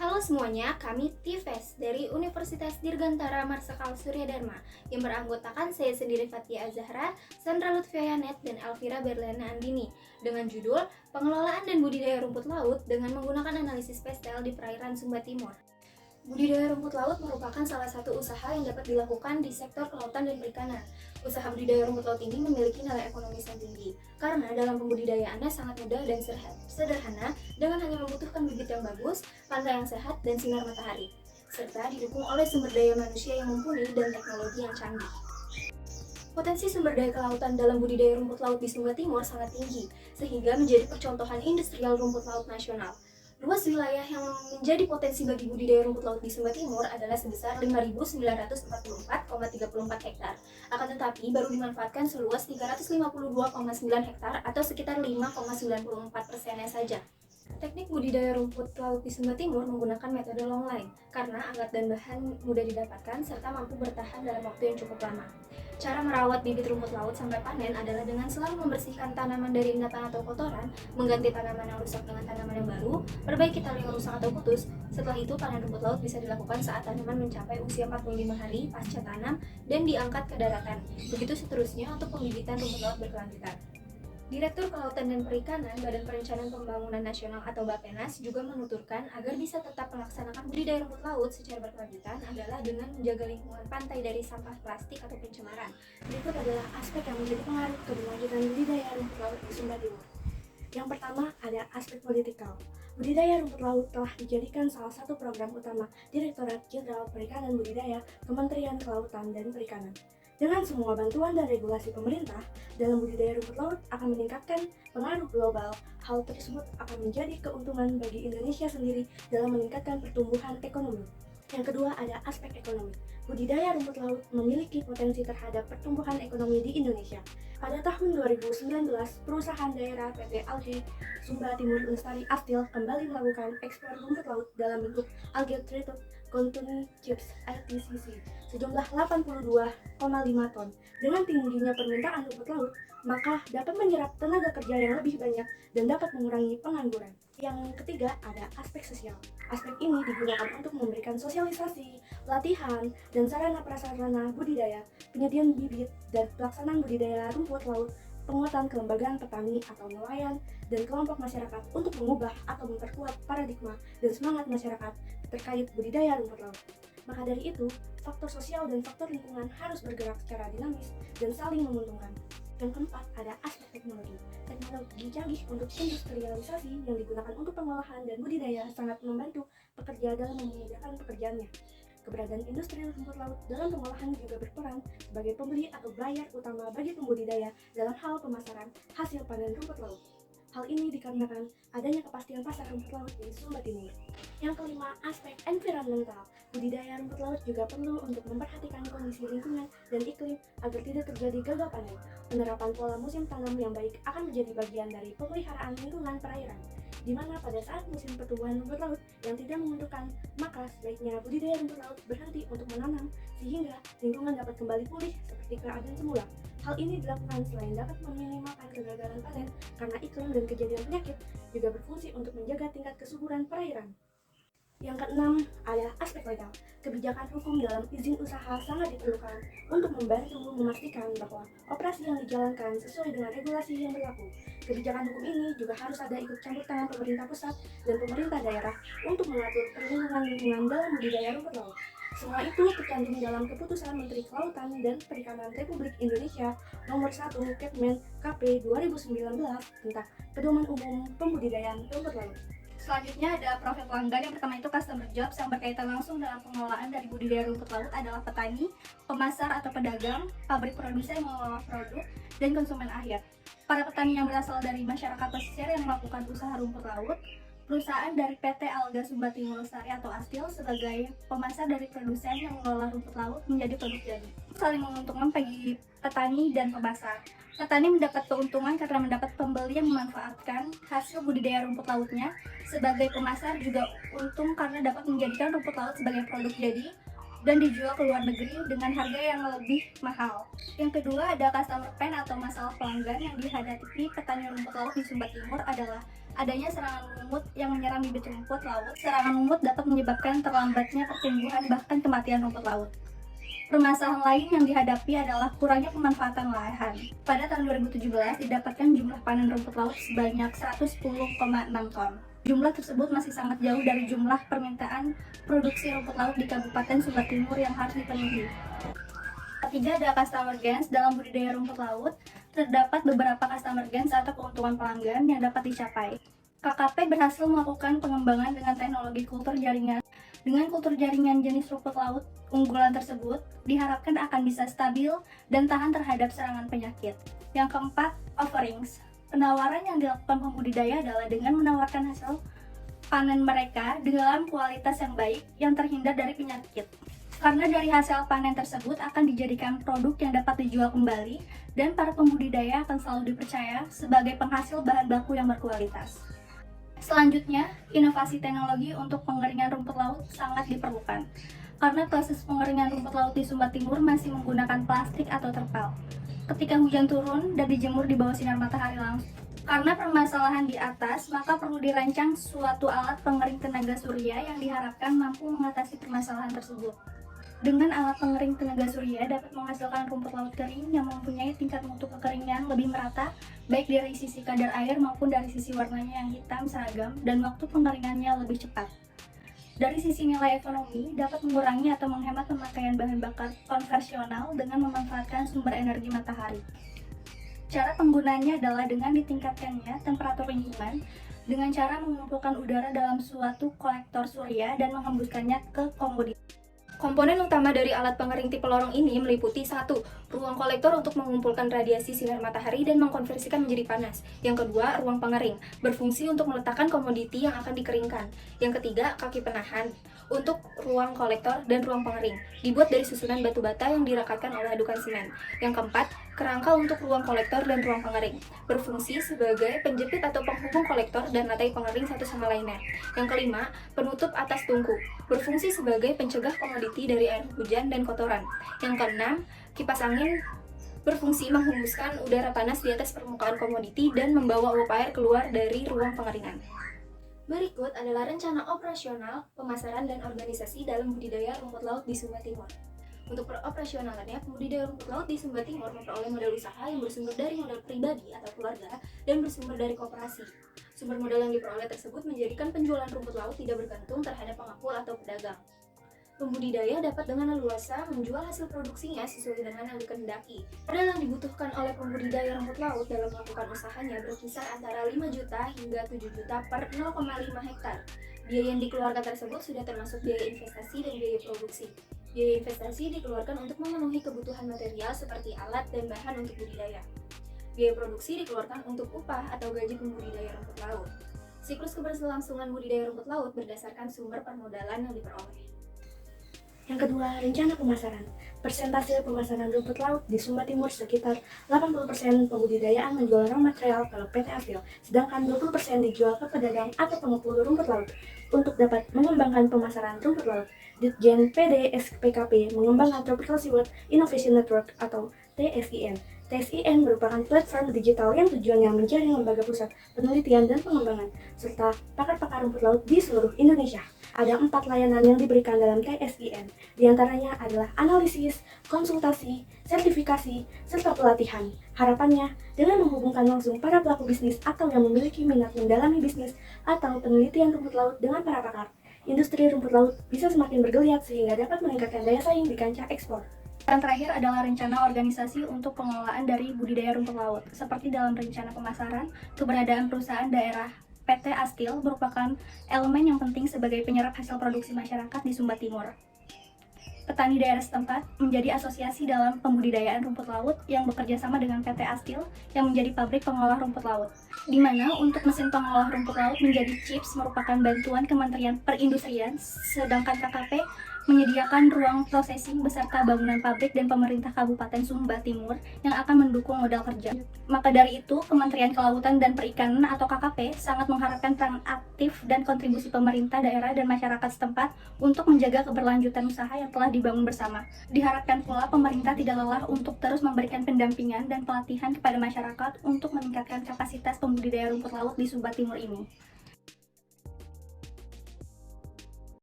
Halo semuanya, kami Tives dari Universitas Dirgantara Marsikal Surya Dharma yang beranggotakan saya sendiri Fathia Azahra, Sandra Lutfiayanet, dan Elvira Berliana Andini dengan judul Pengelolaan dan Budidaya Rumput Laut dengan menggunakan analisis pastel di perairan Sumba Timur. Budidaya rumput laut merupakan salah satu usaha yang dapat dilakukan di sektor kelautan dan perikanan. Usaha budidaya rumput laut ini memiliki nilai ekonomis yang tinggi, karena dalam pembudidayaannya sangat mudah dan sederhana dengan hanya membutuhkan bibit yang bagus, pantai yang sehat, dan sinar matahari, serta didukung oleh sumber daya manusia yang mumpuni dan teknologi yang canggih. Potensi sumber daya kelautan dalam budidaya rumput laut di Sumba Timur sangat tinggi, sehingga menjadi percontohan industrial rumput laut nasional. Luas wilayah yang menjadi potensi bagi budidaya rumput laut di Sumba Timur adalah sebesar 5.944,34 hektar. Akan tetapi, baru dimanfaatkan seluas 352,9 hektar atau sekitar 5,94%-nya saja. Teknik budidaya rumput laut di Sumba Timur menggunakan metode longline karena alat dan bahan mudah didapatkan serta mampu bertahan dalam waktu yang cukup lama. Cara merawat bibit rumput laut sampai panen adalah dengan selalu membersihkan tanaman dari endapan atau kotoran, mengganti tanaman yang rusak dengan tanaman yang baru, perbaiki tali yang rusak atau putus. Setelah itu, panen rumput laut bisa dilakukan saat tanaman mencapai usia 45 hari pasca tanam dan diangkat ke daratan. Begitu seterusnya untuk pembibitan rumput laut berkelanjutan. Direktur Kelautan dan Perikanan Badan Perencanaan Pembangunan Nasional atau Bappenas juga menuturkan agar bisa tetap melaksanakan budidaya rumput laut secara berkelanjutan adalah dengan menjaga lingkungan pantai dari sampah plastik atau pencemaran. Berikut adalah aspek yang menjadi pengaruh keberlanjutan budidaya rumput laut di Sumba Timur. Yang pertama ada aspek politikal. Budidaya rumput laut telah dijadikan salah satu program utama Direktorat Jenderal Perikanan Budidaya Kementerian Kelautan dan Perikanan. Dengan semua bantuan dan regulasi pemerintah dalam budidaya rumput laut akan meningkatkan pengaruh global. Hal tersebut akan menjadi keuntungan bagi Indonesia sendiri dalam meningkatkan pertumbuhan ekonomi. Yang kedua ada aspek ekonomi. Budidaya rumput laut memiliki potensi terhadap pertumbuhan ekonomi di Indonesia. Pada tahun 2019, perusahaan daerah PT Algae Sumba Timur Lestari Aftil kembali melakukan ekspor rumput laut dalam bentuk algae treated cotton chips (ATCC) sejumlah 82,5 ton. Dengan tingginya permintaan rumput laut, maka dapat menyerap tenaga kerja yang lebih banyak dan dapat mengurangi pengangguran. Yang ketiga ada aspek sosial. Aspek ini digunakan untuk memberikan sosialisasi, latihan, dan sarana prasarana budidaya, penyediaan bibit, dan pelaksanaan budidaya rumput laut, penguatan kelembagaan petani atau nelayan, dan kelompok masyarakat untuk mengubah atau memperkuat paradigma dan semangat masyarakat terkait budidaya rumput laut. Maka dari itu, faktor sosial dan faktor lingkungan harus bergerak secara dinamis dan saling menguntungkan. Yang keempat ada aspek teknologi. Teknologi canggih untuk industrialisasi yang digunakan untuk pengolahan dan budidaya sangat membantu pekerja dalam memudahkan pekerjaannya. Keberadaan industri rumput laut dalam pengolahan juga berperan sebagai pembeli atau buyer utama bagi pembudidaya dalam hal pemasaran hasil panen rumput laut. Hal ini dikarenakan adanya kepastian pasar rumput laut di Sumba Timur. Yang kelima, aspek environmental. Budidaya rumput laut juga perlu untuk memperhatikan kondisi lingkungan dan iklim agar tidak terjadi gagal panen. Penerapan pola musim tanam yang baik akan menjadi bagian dari pemeliharaan lingkungan perairan, di mana pada saat musim pertumbuhan rumput laut yang tidak menguntungkan, maka sebaiknya budidaya rumput laut berhenti untuk menanam sehingga lingkungan dapat kembali pulih seperti keadaan semula. Hal ini dilakukan selain dapat meminimalkan kegagalan panen karena iklim dan kejadian penyakit, juga berfungsi untuk menjaga tingkat kesuburan perairan. Yang keenam, ada aspek legal. Kebijakan hukum dalam izin usaha sangat diperlukan untuk membantu memastikan bahwa operasi yang dijalankan sesuai dengan regulasi yang berlaku. Kebijakan hukum ini juga harus ada ikut campur tangan pemerintah pusat dan pemerintah daerah untuk mengatur perlindungan lingkungan dalam budidaya rumput laut. Semua itu tercantum dalam Keputusan Menteri Kelautan dan Perikanan Republik Indonesia Nomor 1 Kepmen KP 2019 tentang Pedoman Umum Pembudidayaan Rumput Laut. Selanjutnya ada profil pelanggan. Yang pertama itu customer jobs yang berkaitan langsung dalam pengelolaan dari budidaya rumput laut adalah petani, pemasar atau pedagang, pabrik produsen yang mengolah produk, dan konsumen akhir. Para petani yang berasal dari masyarakat pesisir yang melakukan usaha rumput laut, perusahaan dari PT Alga Sumba Timur Lestari atau Astil sebagai pemasar dari produsen yang mengolah rumput laut menjadi produk jadi. Saling menguntungkan bagi petani dan pemasar. Petani mendapat keuntungan karena mendapat pembeli yang memanfaatkan hasil budidaya rumput lautnya. Sebagai pemasar juga untung karena dapat menjadikan rumput laut sebagai produk jadi dan dijual ke luar negeri dengan harga yang lebih mahal. Yang kedua ada customer pain atau masalah pelanggan yang dihadapi petani rumput laut di Sumba Timur adalah adanya serangan lumut yang menyerang bibit rumput laut. Serangan lumut dapat menyebabkan terlambatnya pertumbuhan bahkan kematian rumput laut. Permasalahan lain yang dihadapi adalah kurangnya pemanfaatan lahan. Pada tahun 2017 didapatkan jumlah panen rumput laut sebanyak 110,6 ton. Jumlah tersebut masih sangat jauh dari jumlah permintaan produksi rumput laut di Kabupaten Sumbar Timur yang harus dipenuhi. Ketiga, ada customer gains. Dalam budidaya rumput laut, terdapat beberapa customer gains atau keuntungan pelanggan yang dapat dicapai. KKP berhasil melakukan pengembangan dengan teknologi kultur jaringan. Dengan kultur jaringan jenis rumput laut unggulan tersebut, diharapkan akan bisa stabil dan tahan terhadap serangan penyakit. Yang keempat, offerings. Penawaran yang dilakukan pembudidaya adalah dengan menawarkan hasil panen mereka dalam kualitas yang baik yang terhindar dari penyakit. Karena dari hasil panen tersebut akan dijadikan produk yang dapat dijual kembali dan para pembudidaya akan selalu dipercaya sebagai penghasil bahan baku yang berkualitas. Selanjutnya, inovasi teknologi untuk pengeringan rumput laut sangat diperlukan. Karena proses pengeringan rumput laut di Sumbar Timur masih menggunakan plastik atau terpal. Ketika hujan turun dan dijemur di bawah sinar matahari langsung. Karena permasalahan di atas, maka perlu dirancang suatu alat pengering tenaga surya yang diharapkan mampu mengatasi permasalahan tersebut. Dengan alat pengering tenaga surya dapat menghasilkan rumput laut kering yang mempunyai tingkat mutu kekeringan lebih merata, baik dari sisi kadar air maupun dari sisi warnanya yang hitam seragam dan waktu pengeringannya lebih cepat. Dari sisi nilai ekonomi, dapat mengurangi atau menghemat pemakaian bahan bakar konvensional dengan memanfaatkan sumber energi matahari. Cara penggunaannya adalah dengan ditingkatkannya temperatur lingkungan dengan cara mengumpulkan udara dalam suatu kolektor surya dan menghembuskannya ke komoditas. Komponen utama dari alat pengering tipe lorong ini meliputi 1. Ruang kolektor untuk mengumpulkan radiasi sinar matahari dan mengkonversikan menjadi panas. Yang kedua, ruang pengering, berfungsi untuk meletakkan komoditi yang akan dikeringkan. Yang ketiga, kaki penahan, untuk ruang kolektor dan ruang pengering, dibuat dari susunan batu bata yang direkatkan oleh adukan semen. Yang keempat, kerangka untuk ruang kolektor dan ruang pengering, berfungsi sebagai penjepit atau penghubung kolektor dan lantai pengering satu sama lainnya. Yang kelima, penutup atas tungku, berfungsi sebagai pencegah komoditi dari air hujan dan kotoran. Yang keenam, kipas angin berfungsi menghembuskan udara panas di atas permukaan komoditi dan membawa uap air keluar dari ruang pengeringan. Berikut adalah rencana operasional, pemasaran, dan organisasi dalam budidaya rumput laut di Sumbar Timur. Untuk peroperasionalannya, budidaya rumput laut di Sumbar Timur memperoleh modal usaha yang bersumber dari modal pribadi atau keluarga dan bersumber dari koperasi. Sumber modal yang diperoleh tersebut menjadikan penjualan rumput laut tidak bergantung terhadap pengepul atau pedagang. Pembudidaya dapat dengan leluasa menjual hasil produksinya sesuai dengan yang dikehendaki. Modal yang dibutuhkan oleh pembudidaya rumput laut dalam melakukan usahanya berkisar antara 5 juta hingga 7 juta per 0,5 hektar. Biaya yang dikeluarkan tersebut sudah termasuk biaya investasi dan biaya produksi. Biaya investasi dikeluarkan untuk memenuhi kebutuhan material seperti alat dan bahan untuk budidaya. Biaya produksi dikeluarkan untuk upah atau gaji pembudidaya rumput laut. Siklus keberlangsungan budidaya rumput laut berdasarkan sumber permodalan yang diperoleh. Yang kedua, rencana pemasaran. Persentase pemasaran rumput laut di Sumbar Timur sekitar 80% pembudidayaan menjual raw material ke PT Asil, sedangkan 20% dijual ke pedagang atau pengepul rumput laut. Untuk dapat mengembangkan pemasaran rumput laut, Ditjen PD SPKP mengembangkan Tropical Seaweed Innovation Network atau TSIN. TSIN merupakan platform digital yang tujuannya menjaring lembaga pusat penelitian dan pengembangan, serta pakar-pakar rumput laut di seluruh Indonesia. Ada 4 layanan yang diberikan dalam TSIN, diantaranya adalah analisis, konsultasi, sertifikasi, serta pelatihan. Harapannya, dengan menghubungkan langsung para pelaku bisnis atau yang memiliki minat mendalami bisnis atau penelitian rumput laut dengan para pakar, industri rumput laut bisa semakin bergeliat sehingga dapat meningkatkan daya saing di kancah ekspor. Dan terakhir adalah rencana organisasi untuk pengelolaan dari budidaya rumput laut. Seperti dalam rencana pemasaran, keberadaan perusahaan daerah PT Astil merupakan elemen yang penting sebagai penyerap hasil produksi masyarakat di Sumbar Timur. Petani daerah setempat menjadi asosiasi dalam pembudidayaan rumput laut yang bekerja sama dengan PT Astil yang menjadi pabrik pengolah rumput laut. Di mana untuk mesin pengolah rumput laut menjadi CHIPS merupakan bantuan Kementerian Perindustrian, sedangkan KKP menyediakan ruang processing beserta bangunan pabrik dan pemerintah Kabupaten Sumba Timur yang akan mendukung modal kerja. Maka dari itu, Kementerian Kelautan dan Perikanan atau KKP sangat mengharapkan peran aktif dan kontribusi pemerintah daerah dan masyarakat setempat untuk menjaga keberlanjutan usaha yang telah dibangun bersama. Diharapkan pula pemerintah tidak lelah untuk terus memberikan pendampingan dan pelatihan kepada masyarakat untuk meningkatkan kapasitas pembudidaya rumput laut di Sumba Timur ini.